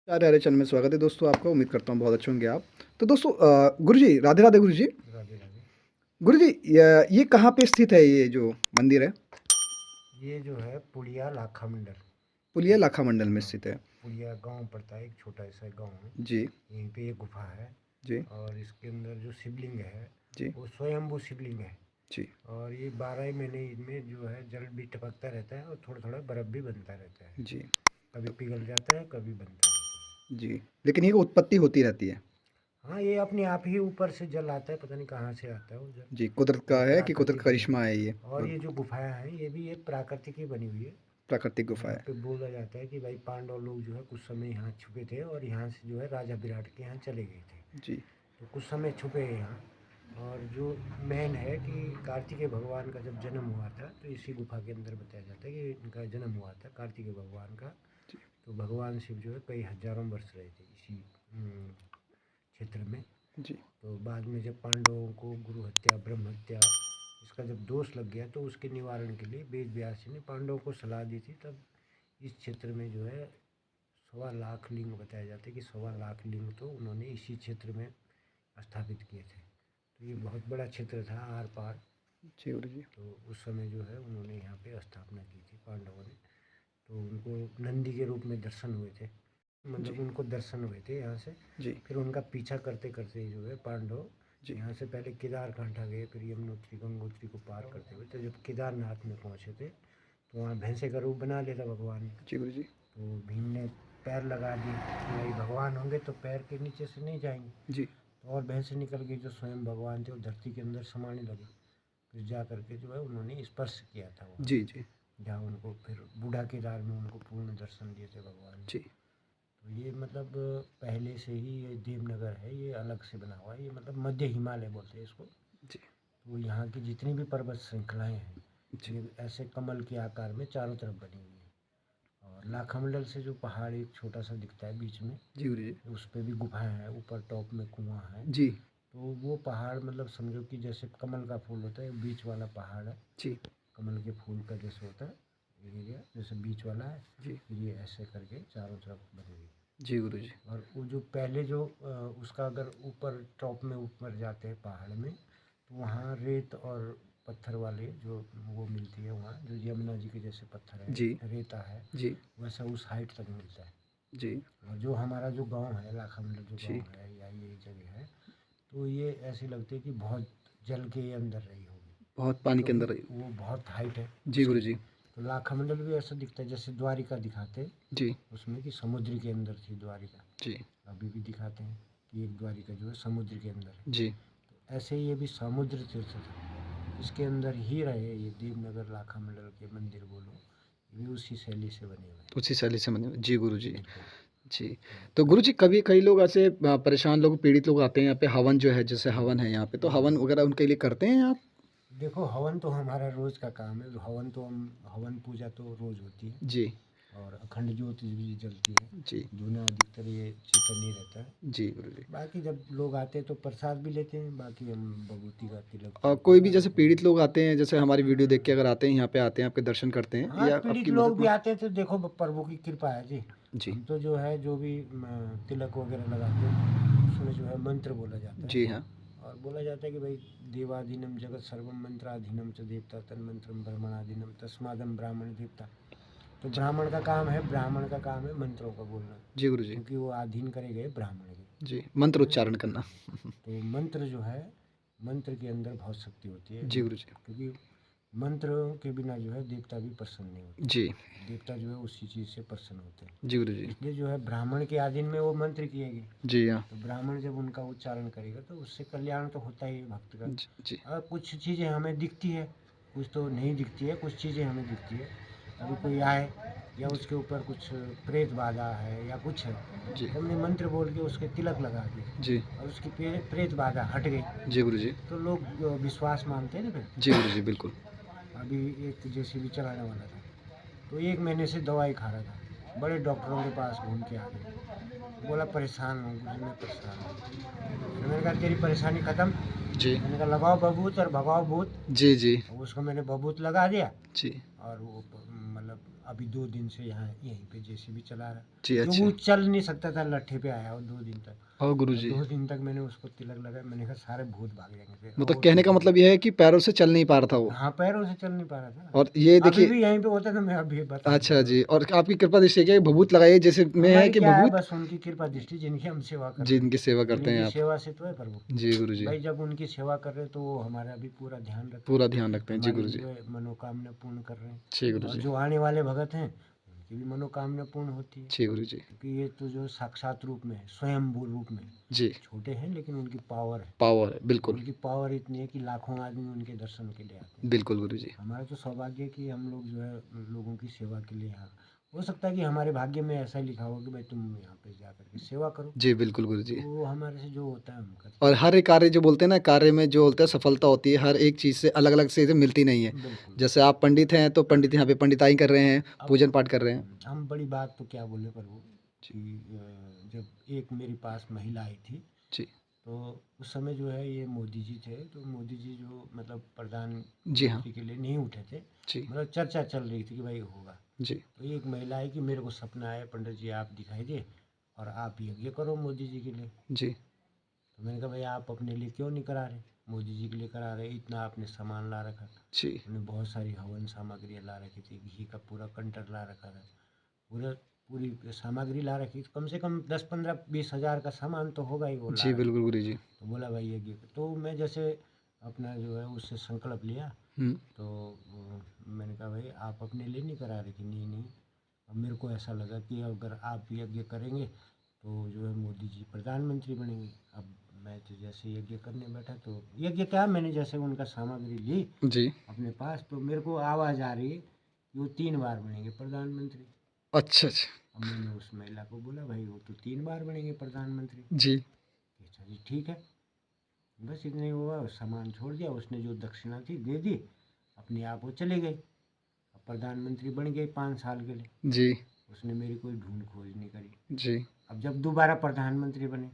अरे अरे चैनल में स्वागत है दोस्तों आपका। उम्मीद करता हूँ बहुत अच्छे होंगे आप। तो दोस्तों गुरुजी राधे राधे गुरुजी। राधे राधे। गुरुजी ये कहाँ पे स्थित है ये जो मंदिर है? ये जो है पुड़िया लाखा मंडल। पुलिया लाखा मंडल में हाँ, स्थित है। पुड़िया गांव पड़ता है, एक छोटा सा गांव है। जी यहीं पे ये गुफा है। जी और इसके अंदर जो शिवलिंग है जी वो स्वयंभू शिवलिंग है। जी और ये 12 ही महीने इनमें जो है जल भी टपकता रहता है और थोड़ा थोड़ा बर्फ़ भी बनता रहता है। जी। कभी तो पिघल जाता है, कभी बनता रहता जी, लेकिन ये उत्पत्ति होती रहती है। है। हाँ, ये अपने आप ही ऊपर से जल आता है, पता नहीं कहाँ से आता है वो जल। जी, कुदरत ये का है कि कुदरत का प्राकृतिक है। करिश्मा है ये। और ये जो गुफाएं हैं ये भी एक प्राकृतिक ही बनी हुई है। प्राकृतिक गुफा यहाँ है। पे बोला जाता है कि भाई पांडव लोग जो है कुछ समय यहाँ छुपे थे और यहाँ से जो है राजा विराट के यहाँ चले गए थे। जी तो कुछ समय छुपे हैं यहाँ। और जो मेन है कि कार्तिकेय भगवान का जब जन्म हुआ था तो इसी गुफा के अंदर बताया जाता है कि इनका जन्म हुआ था कार्तिकेय भगवान का। जी तो भगवान शिव जो है कई हजारों वर्ष रहे थे इसी क्षेत्र में। जी तो बाद में जब पांडवों को गुरु हत्या ब्रह्म हत्या इसका जब दोष लग गया तो उसके निवारण के लिए वेद व्यास जी ने पांडवों को सलाह दी थी। तब इस क्षेत्र में जो है 1.25 लाख लिंग बताया जाता है कि 1.25 लाख लिंग तो उन्होंने इसी क्षेत्र में स्थापित किए थे। तो ये बहुत बड़ा क्षेत्र था आर पार। जी गुरुजी। तो उस समय जो है उन्होंने यहाँ पे स्थापना की थी पांडवों ने। तो उनको नंदी के रूप में दर्शन हुए थे, जी मतलब उनको दर्शन हुए थे यहाँ से। जी फिर उनका पीछा करते करते जो है पांडव जी यहाँ से पहले केदारकांठा गए, फिर यमुनोत्री गंगोत्री को पार करते हुए तो जब केदारनाथ में पहुँचे थे तो वहाँ भैंसे का रूप बना लिया था भगवान ने। जी गुरुजी। तो भीम ने पैर लगा दिए कि भाई भगवान होंगे तो पैर के नीचे से नहीं जाएंगे। जी तो और भैंसे निकल गई जो स्वयं भगवान थे वो धरती के अंदर समाने लगे। फिर जा करके जो है उन्होंने स्पर्श किया था वहाँ, जी जी जहाँ उनको फिर बूढ़ा केदार में उनको पूर्ण दर्शन दिए थे भगवान ने। जी तो ये मतलब पहले से ही ये देवनगर है, ये अलग से बना हुआ है। ये मतलब मध्य हिमालय बोलते हैं इसको। जी तो यहाँ की जितनी भी पर्वत श्रृंखलाएँ हैं जी ये ऐसे कमल के आकार में चारों तरफ बनी हुई है। और लाखामंडल से जो पहाड़ एक छोटा सा दिखता है बीच में, जी गुरुजी। उस पे भी गुफाएं हैं, ऊपर टॉप में कुआं है। जी तो वो पहाड़ मतलब समझो कि जैसे कमल का फूल होता है, बीच वाला पहाड़ है। जी कमल के फूल का जैसे होता है एरिया, जैसे बीच वाला है। जी फिर ये ऐसे करके चारों तरफ बनी हुई है। जी गुरुजी। और वो जो पहले जो उसका अगर ऊपर टॉप में ऊपर जाते हैं पहाड़ में तो वहाँ रेत और पत्थर वाले जो वो मिलती है वहाँ, जो यमुना जी के जैसे पत्थर जी है रेता है, जी वैसा उस हाइट तक मिलता है। जी और जो हमारा जो गांव है लाखामंडल जो जी। गांव है या ये जगह है, तो ये ऐसी लगती है कि बहुत जल के अंदर रही होगी, बहुत पानी के क्योंकि अंदर। वो बहुत हाइट है जी उसकी। गुरुजी। तो लाखामंडल भी ऐसा दिखता है जैसे द्वारिका दिखाते जी उसमें कि समुद्र के अंदर थी द्वारिका। जी अभी भी दिखाते हैं कि एक द्वारिका जो है समुद्र के अंदर है। जी तो ऐसे ही ये भी समुद्र तीर्थ था, इसके अंदर ही रहे ये देवनगर लाखामंडल के मंदिर बोलो, ये भी उसी शैली से बने हुए हैं। उसी शैली से बने हुए। जी गुरुजी। बिल्कुल। जी। तो गुरुजी कभी कई लोग ऐसे परेशान लोग पीड़ित लोग आते हैं यहाँ पे हवन जो है जैसे हवन है यहाँ पे तो हवन वगैरह उनके लिए करते हैं आप? देखो हवन तो हमारा रोज़ का काम है। हवन तो हम हवन पूजा तो रोज़ होती है। जी और अखंड ज्योति भी जलती है। जी धूना अधिकतर ये चित्र नहीं रहता है। जी गुरुजी। बाकी जब लोग आते हैं तो प्रसाद भी लेते हैं, बाकी हम भगवती का तिलक और तिलक कोई भी लगा जैसे देते हैं। पीड़ित लोग आते हैं जैसे हमारी वीडियो देख के अगर आते हैं यहाँ पे आते हैं आपके दर्शन करते हैं हाँ, या पीड़ित आपकी लोग मदद भी में। आते हैं तो देखो प्रभु की कृपा है जी। जी हम तो जो है जो भी तिलक वगैरह लगाते हैं उसमें जो है मंत्र बोला जाता है। जी हाँ और बोला जाता है कि भाई देवाधीनम जगत सर्वम मंत्राधीनम च देवता तन्मंत्रम ब्रह्मणाधीनम तस्मादम ब्राह्मण देवता। तो ब्राह्मण का काम है, ब्राह्मण का काम है मंत्रों का बोलना, जी गुरुजी। क्योंकि वो अधीन करे गए ब्राह्मण के। जी मंत्र हैं? उच्चारण करना। तो मंत्र जो है, मंत्र के अंदर बहुत शक्ति होती है। जी गुरुजी। क्योंकि मंत्र के बिना जो है देवता भी प्रसन्न नहीं होते। जी देवता जो है उसी चीज़ से प्रसन्न होते हैं। जी गुरुजी। इसलिए जो है ब्राह्मण के अधीन में वो मंत्र किए गए। जी हाँ तो ब्राह्मण जब उनका उच्चारण करेगा तो उससे कल्याण तो होता ही है भक्त का। जी जी और कुछ चीज़ें हमें दिखती है, कुछ तो नहीं दिखती है, कुछ चीज़ें हमें दिखती है। अभी कोई आए या उसके ऊपर कुछ प्रेत बाधा है या कुछ है, जी तो हमने मंत्र बोल के उसके तिलक लगा दिए जी और उसकी प्रेत बाधा हट गई। जी गुरुजी। तो लोग विश्वास मानते हैं ना फिर। जी गुरुजी बिल्कुल। अभी एक जेसीबी चलाने वाला था, तो 1 महीने से दवाई खा रहा था। बड़े डॉक्टरों के पास घूम के आ गए, बोला परेशान हूँ गुरुजी, मैं परेशान हूँ। फिर मैंने कहा तेरी परेशानी ख़त्म। जी मैंने कहा लगाओ बबूत और भगाओ भूत। जी जी उसको मैंने बबूत लगा दिया जी और वो मतलब अभी 2 दिन से यहाँ यहीं पे जेसीबी चला रहा। जी, जो अच्छा। वो चल नहीं सकता था, लट्ठे पे आया वो 2 दिन तक। ओह गुरुजी। 2 दिन तक मैंने उसको तिलक लगाया, मैंने कहा सारे भूत भाग जाएंगे फिर, और मतलब वो कहने ठीक का हो मतलब गया। ये है कि पैरों से चल नहीं पा रहा था वो। हाँ, पैरों से चल नहीं पा रहा था। और ये अभी देखिए भी यहीं पे होता तो मैं अभी बता अच्छा देता। जी, और आपकी कृपा दृष्टि है क्या, भभूत लगाइए जैसे में है हमारी कि क्या है, भभूत बस उनकी कृपा दृष्टि, जिनकी हम सेवा कर रहे हैं, जिनकी सेवा करते उन्हीं हैं की आप। सेवा से तो है प्रभु। जी गुरुजी, भाई जब उनकी सेवा कर रहे हैं तो वो हमारा भी पूरा ध्यान रखते पूरा हैं, ध्यान रखते हैं। जी हमारी गुरुजी। जो है मनोकामना पूर्ण कर रहे हैं। जी और गुरुजी। जो आने वाले भगत हैं उनकी भी मनोकामना पूर्ण होती है, जी गुरुजी। क्योंकि ये तो जो साक्षात रूप में है, स्वयंभू रूप में, जी, छोटे हैं लेकिन उनकी पावर है। पावर है, बिल्कुल, उनकी पावर इतनी है कि लाखों आदमी उनके दर्शन के लिए आते हैं। बिल्कुल गुरुजी। हमारा तो सौभाग्य है कि हम लोग जो है लोगों की सेवा के लिए यहाँ, हो सकता है कि हमारे भाग्य में ऐसा लिखा हो कि भाई तुम यहाँ पे जा करके सेवा करो, जी, बिल्कुल गुरुजी। तो वो हमारे से जो होता है हम करते और हैं। हर एक कार्य जो बोलते हैं ना, कार्य में जो बोलते हैं सफलता होती है, हर एक चीज़ से अलग-अलग से मिलती नहीं है। बिल्कुल। जैसे आप पंडित हैं, तो पंडित यहाँ पे पंडिताई कर रहे हैं, अब पूजन पाठ कर रहे हैं। हम बड़ी बात तो क्या बोले प्रभु, जी, कि जब एक मेरे पास महिला आई थी, जी, तो उस समय जो है ये मोदी जी थे, तो मोदी जी जो मतलब जी हाँ, प्रधानमंत्री के लिए नहीं उठे थे, जी, मतलब चर्चा चल रही थी कि भाई होगा। जी, तो एक महिला आई कि मेरे को सपना आया पंडित जी आप दिखाई दे और आप यज्ञ करो मोदी जी के लिए। जी, तो मैंने कहा भाई आप अपने लिए क्यों नहीं करा रहे, मोदी जी के लिए करा रहे, इतना आपने सामान ला रखा। जी, उन्होंने बहुत सारी हवन सामग्री ला रखी थी, घी का पूरा कंटर ला रखा था, पूरा पूरी सामग्री ला रखी थी, कम से कम 10-15-20 हज़ार का सामान तो होगा ही वो ला जी, रखा। बिल्कुल गुरुजी। तो बोला भाई यज्ञ तो मैं जैसे अपना जो है उससे संकल्प लिया। हुँ, तो मैंने कहा भाई आप अपने लिए नहीं करा रहे थे, नहीं नहीं, अब मेरे को ऐसा लगा कि अगर आप यज्ञ करेंगे तो जो है मोदी जी प्रधानमंत्री बनेंगे। अब मैं तो जैसे यज्ञ करने बैठा, तो यज्ञ क्या, मैंने जैसे उनका सामग्री ली जी, अपने पास, तो मेरे को आवाज़ आ रही है कि वो 3 बार बनेंगे प्रधानमंत्री। अच्छा, अच्छा। अब मैंने उस महिला को बोला भाई वो तो 3 बार बनेंगे प्रधानमंत्री। जी, अच्छा जी ठीक है, बस इतना ही हुआ, सामान छोड़ दिया, उसने जो दक्षिणा थी दे दी, अपने आप वो चली गई। अब प्रधानमंत्री बन गई 5 साल के लिए, जी, उसने मेरी कोई ढूंढ खोज नहीं करी। जी, अब जब दोबारा प्रधानमंत्री बने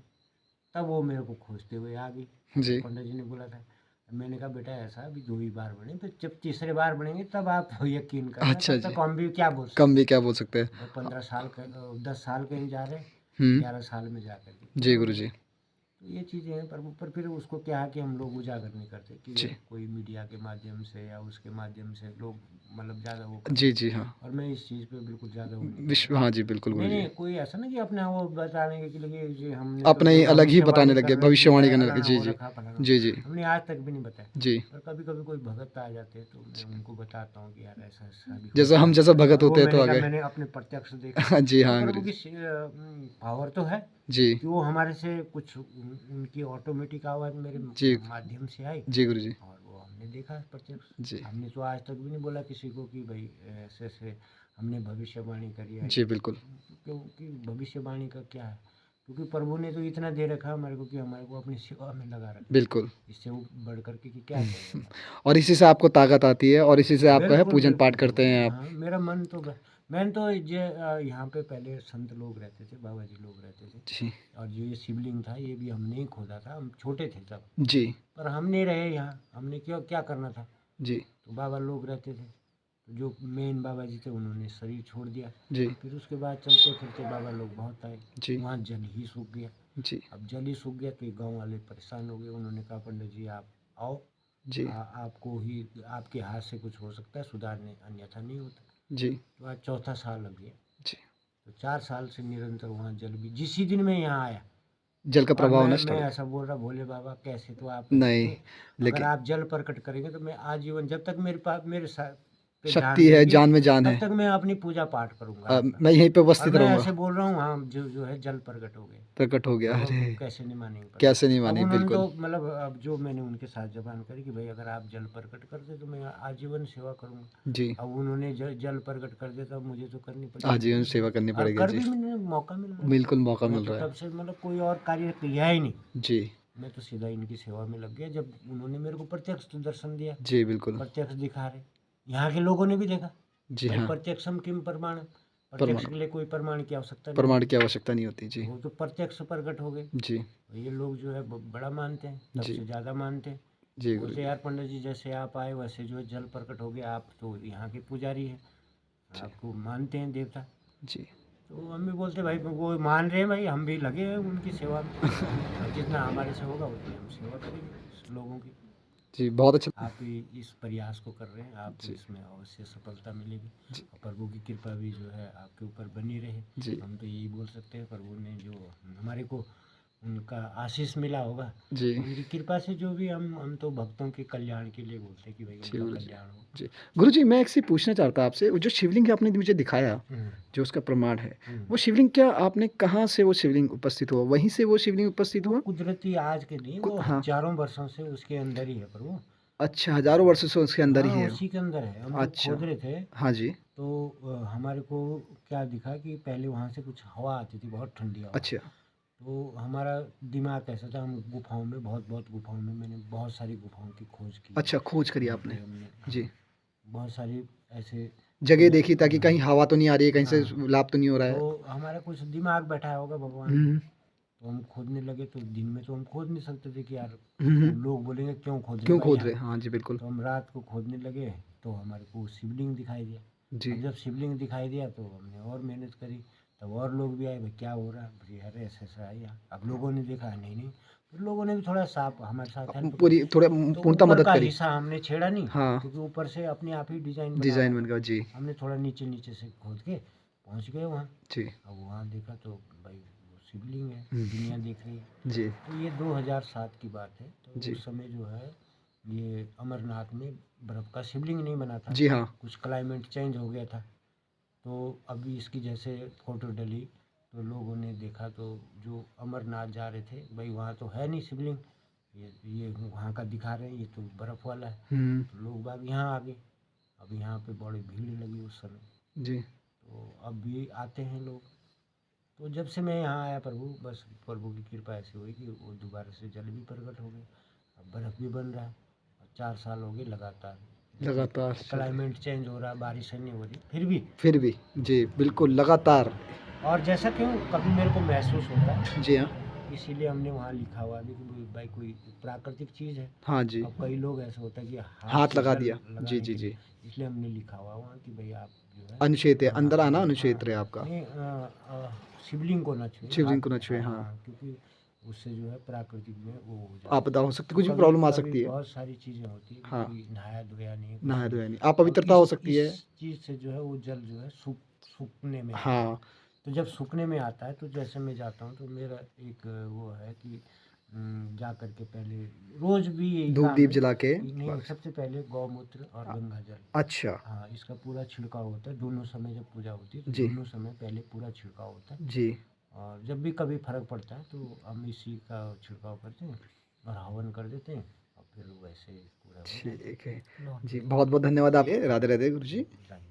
तब वो मेरे को खोजते हुए आ गई। तो जी। पंडित जी ने बोला था, मैंने कहा बेटा ऐसा अभी 2 ही बार बने, तो जब तीसरे बार बनेंगे तब आप यकीन करना, अच्छा तब जी, तक हम भी क्या बोल कम सकते भी हैं। क्या बोल सकते हैं। भाई 15 साल का 10 साल कहीं जा रहे, हुँ, 11 साल में जा करके जी पूरे हो गए। गुरुजी। तो ये चीज़ें हैं, पर फिर उसको क्या है कि हम लोग उजागर नहीं करते कि जी, कोई मीडिया के माध्यम से या उसके माध्यम से लोग मतलब ज़्यादा वो करते जी, हैं। जी, हाँ। और मैं इस चीज़ पे बिल्कुल ज़्यादा वो नहीं विश्व करता। हाँ जी, बिल्कुल नहीं गुरुजी। नहीं, कोई ऐसा ना कि अपना वो बताने के लिए कि हमने तो अपना ही जो अलग ही बताने भविष्यवाणी लग कर गए, रहे कि भविष्यवाणी करने लगे। फलाना जी, हो जी। रखा फलाना, जी, जी, हमने आज तक भी नहीं बताया। जी। पर कभी कभी कोई भगत आ जाते हैं तो मैं उनको बताता हूँ कि यार ऐसा ऐसा भी जैसे होता हम है। जैसा और भगत वो होते हैं तो मैंने कहा आगे मैंने अपने प्रत्यक्ष देखा। जी तो हाँ, प्रभु की गुरुजी। पावर तो है जी, कि वो हमारे से कुछ उनकी ऑटोमेटिक आवाज़ मेरे जी, माध्यम से आई, जी गुरुजी। और वो हमने देखा प्रत्यक्ष। जी, हमने तो आज तक भी नहीं बोला किसी को कि भाई ऐसे ऐसे हमने भविष्यवाणी करी है। जी, बिल्कुल। क्योंकि भविष्यवाणी का क्या है, क्योंकि प्रभु ने तो इतना दे रखा हमारे को कि हमारे को अपनी सेवा में लगा रखा है। बिल्कुल। इससे वो बढ़ करके कि क्या चाहिए हमारे और इसी से आपको ताकत आती है और इसी से को। आपका है बिल्कुल पूजन बिल्कुल पाठ करते प्रभु, हैं आप। हाँ मेरा मन तो मैंने तो यहाँ पे पहले संत लोग रहते थे, बाबा जी लोग रहते थे, जी, और जो ये शिवलिंग था ये भी हमने ही खोदा था, हम छोटे थे तब। जी, पर हम नहीं रहे यहाँ, हमने क्यों क्या करना था, जी, तो बाबा लोग रहते थे, तो जो मेन बाबा जी थे उन्होंने शरीर छोड़ दिया। जी, फिर उसके बाद चलते फिरते बाबा लोग बहुत आए, जी, वहाँ जल ही सूख गया। जी, अब जल ही सूख गया तो ये गांव वाले परेशान हो गए, उन्होंने कहा पंडित जी आप आओ, जी, आपको ही आपके हाथ से कुछ हो सकता है सुधारने, अन्यथा नहीं होता। जी, तो आज चौथा साल लग गया। जी। तो 4 साल से निरंतर वहाँ जल भी, जिस दिन मैं यहाँ आया, जल का और प्रवाह मैं होना मैं स्टार्ट हो ऐसा बोल रहा भोले बाबा कैसे, तो आप गया। ऐसे नहीं, थे, अगर लेकिन आप जल प्रकट करेंगे तो मैं आजीवन जब तक मेरे पास मेरे साथ पे जान शक्ति है, रहेगी जान में जान तब है। तक मैं अपनी पूजा पाठ करूँगा आपका। मैं यहीं पे और उपस्थित मैं रहूँगा। ऐसे बोल रहा हूँ हाँ, जो है जल प्रकट हो गया। प्रकट हो गया, तो अरे! अब कैसे नहीं मानेंगे प्रभु। कैसे नहीं अब मानी, उन्होंने तो बिल्कुल। मतलब अब जो मैंने उनके साथ जबान करी कि भाई अगर आप जल प्रकट कर दे तो मैं आजीवन सेवा करूँगा। जी, अब उन्होंने जल प्रकट कर दिया तो अब मुझे तो करनी पड़ेगी आजीवन सेवा। सेवा करनी और पड़ेगी, कर जी। भी मैंने मौका मिल रहा है, बिल्कुल मौका मैं मिल तो रहा है। तब से मतलब कोई और कार्य किया ही नहीं, जी, मैं तो सीधा इनकी सेवा में लग गया। जब उन्होंने मेरे को प्रत्यक्ष तो दर्शन दिया, जी, बिल्कुल। प्रत्यक्ष दिखा रहे, यहाँ के लोगों ने भी देखा। जी भाई हाँ, प्रत्यक्षम किम प्रमाण, प्रत्यक्ष प्रमाण के लिए कोई प्रमाण की आवश्यकता नहीं प्रमाण होती, की आवश्यकता नहीं होती। जी, वो तो प्रत्यक्ष प्रकट हो गए। जी, तो ये लोग जो है बड़ा मानते हैं, तब जी, से ज़्यादा मानते हैं। जी बोलते गुरुजी। यार पंडित जी जैसे आप आए वैसे जो है जल प्रकट हो गया, आप तो यहाँ के पुजारी हैं। जी। आपको मानते हैं देवता। जी। तो हम भी बोलते भाई वो मान रहे हैं भाई, हम भी लगे हैं उनकी सेवा में, और जितना हमारे से होगा उतनी हम सेवा करेंगे लोगों की। जी, बहुत अच्छा। आप इस प्रयास को कर रहे हैं, आपको जी। इसमें अवश्य सफलता मिलेगी, जी। और प्रभु की कृपा भी जो है आपके ऊपर बनी रहे। जी। हम तो यही बोल सकते हैं, प्रभु ने जो हमारे को उनका आशीष मिला होगा, जी। उनकी कृपा से जो भी हम तो भक्तों के कल्याण के लिए बोलते हैं कि भाई जी, उनका गुरुजी। कल्याण हो। जी। गुरुजी, मैं एक चीज़ पूछना चाहता आपसे, वो जो शिवलिंग आपने मुझे दिखाया, हम्म, जो उसका प्रमाण है, हम्म। वो शिवलिंग क्या आपने कहाँ से वो शिवलिंग उपस्थित हुआ? वहीं से वो शिवलिंग उपस्थित वो हुआ? कुदरती आज के नहीं, वो हाँ। हजारों वर्षों से उसके अंदर ही है प्रभु। अच्छा, हज़ारों वर्षों से उसके अंदर हाँ, ही है। उसी के अंदर है। हम जब अच्छा। खोद रहे थे हाँ जी। तो हमारे को क्या दिखा कि पहले वहाँ से कुछ हवा आती थी, बहुत ठंडी हवा। अच्छा। तो हमारा दिमाग ऐसा था, हम गुफाओं में बहुत बहुत गुफाओं में, मैंने बहुत सारी गुफाओं की खोज की है। अच्छा, खोज करी वहाँ आपने। पे हमने, जी। हाँ, बहुत सारी ऐसे जगह देखी ताकि हाँ, कहीं हवा तो नहीं आ रही है, कहीं से हाँ। लाभ तो नहीं हो रहा है। तो हमारा कुछ दिमाग बैठाया होगा भगवान ने। हुँ, तो हम खोदने लगे, तो दिन में तो हम खोद नहीं सकते थे कि यार हुँ, वो हुँ। लोग बोलेंगे क्यों खोद रहे हो क्यों भाई खोद यहाँ। रहे? हाँ जी, बिल्कुल। तो हम रात को खोदने लगे, तो हमारे को शिवलिंग दिखाई दिया। जी। अब जब शिवलिंग दिखाई दिया तो हमने और मेहनत करी। तब और लोग भी आए, भाई क्या हो रहा है, भाई अरे ऐसा ऐसा है यहाँ। अब लोगों ने देखा, नहीं नहीं, फिर लोगों ने भी थोड़ा साफ हमारे साथ हेल्प करी। पूरी थोड़ा तो पूर्णतः ऊपर मदद का करी। हिस्सा हमने छेड़ा नहीं, हाँ, क्योंकि ऊपर से अपने आप ही डिजाइन बना हुआ डिज़ाइन बन था। गया। जी। हमने थोड़ा नीचे नीचे से खोद के पहुँच गए वहाँ। जी। अब वहाँ देखा तो भाई वो शिवलिंग है, हुँ। दुनिया देख रही है। जी। तो ये 2007 की बात है। तो जी। उस समय जो है ये अमरनाथ में बर्फ़ का शिवलिंग नहीं बना था, जी हाँ। कुछ क्लाइमेट चेंज हो गया था। तो अभी इसकी जैसे फ़ोटो डली, तो लोगों ने देखा, तो जो अमरनाथ जा रहे थे, भाई वहाँ तो है नहीं शिवलिंग, ये वहाँ का दिखा रहे हैं, ये तो बर्फ़ वाला है। हुँ। तो लोग बाग यहाँ आ गए। अब यहाँ पे बड़ी भीड़ लगी उस समय। जी। तो अब भी आते हैं लोग। तो जब से मैं यहाँ आया प्रभु, बस प्रभु की कृपा ऐसी हुई कि वो दोबारा से जल भी प्रकट हो गए, अब बर्फ़ भी बन रहा है, और 4 साल हो गए लगातार। जैसे लगातार चल रही। क्लाइमेट चेंज हो रहा है, बारिशें नहीं हो रही, फिर भी जी, बिल्कुल लगातार। और जैसा क्यों कभी मेरे को महसूस होता है, जी हाँ। इसीलिए हमने वहाँ लिखा हुआ भी कि भाई कोई प्राकृतिक चीज़ है। हाँ जी। अब कई लोग ऐसा होता है कि हाथ हाथ से लगा जल दिया। जी, लगाने जी, के लिए, जी। इसलिए हमने लिखा हुआ वहाँ कि भाई आप जो है, अनुक्षेत्र है, हाँ अंदर आना हाँ हाँ, अनुक्षेत्र है आपका। नहीं शिवलिंग को ना छुए, शिवलिंग हाथ, को ना छुए, हाँ हाँ। हाँ, क्योंकि उससे जो है प्राकृतिक में वो हो जाता है। आपदा हो सकती है, तो कुछ भी कभी प्रॉब्लम आ कभी सकती है। बहुत सारी चीज़ें होती है कि हाँ, कोई नहाया धोया नहीं है, कुछ नहीं। नहा-धोया नहीं। और अपवित्रता हो सकती इस है। चीज़ से जो है वो जल जो है सूखने में आता है। हाँ, तो जब सूखने में आता है, तो जैसे मैं जाता हूँ, तो मेरा एक वो है कि जा कर के पहले रोज़ भी यही काम धूप-दीप है जला के कि नहीं, बस। सबसे पहले गौमूत्र और अ, गंगा जल, अच्छा। हाँ, इसका पूरा छिड़काव होता है। दोनों समय जब पूजा होती है, तो जी। दोनों समय पहले पूरा छिड़काव होता है। जी। और जब भी कभी फ़र्क पड़ता है, तो हम इसी का छिड़काव करते हैं और हवन कर देते हैं, और फिर वैसे पूरा हो जाता ठीक है। है। लौट जी, गए। बहुत-बहुत धन्यवाद आपके। राधे-राधे गुरुजी। धन्यवाद।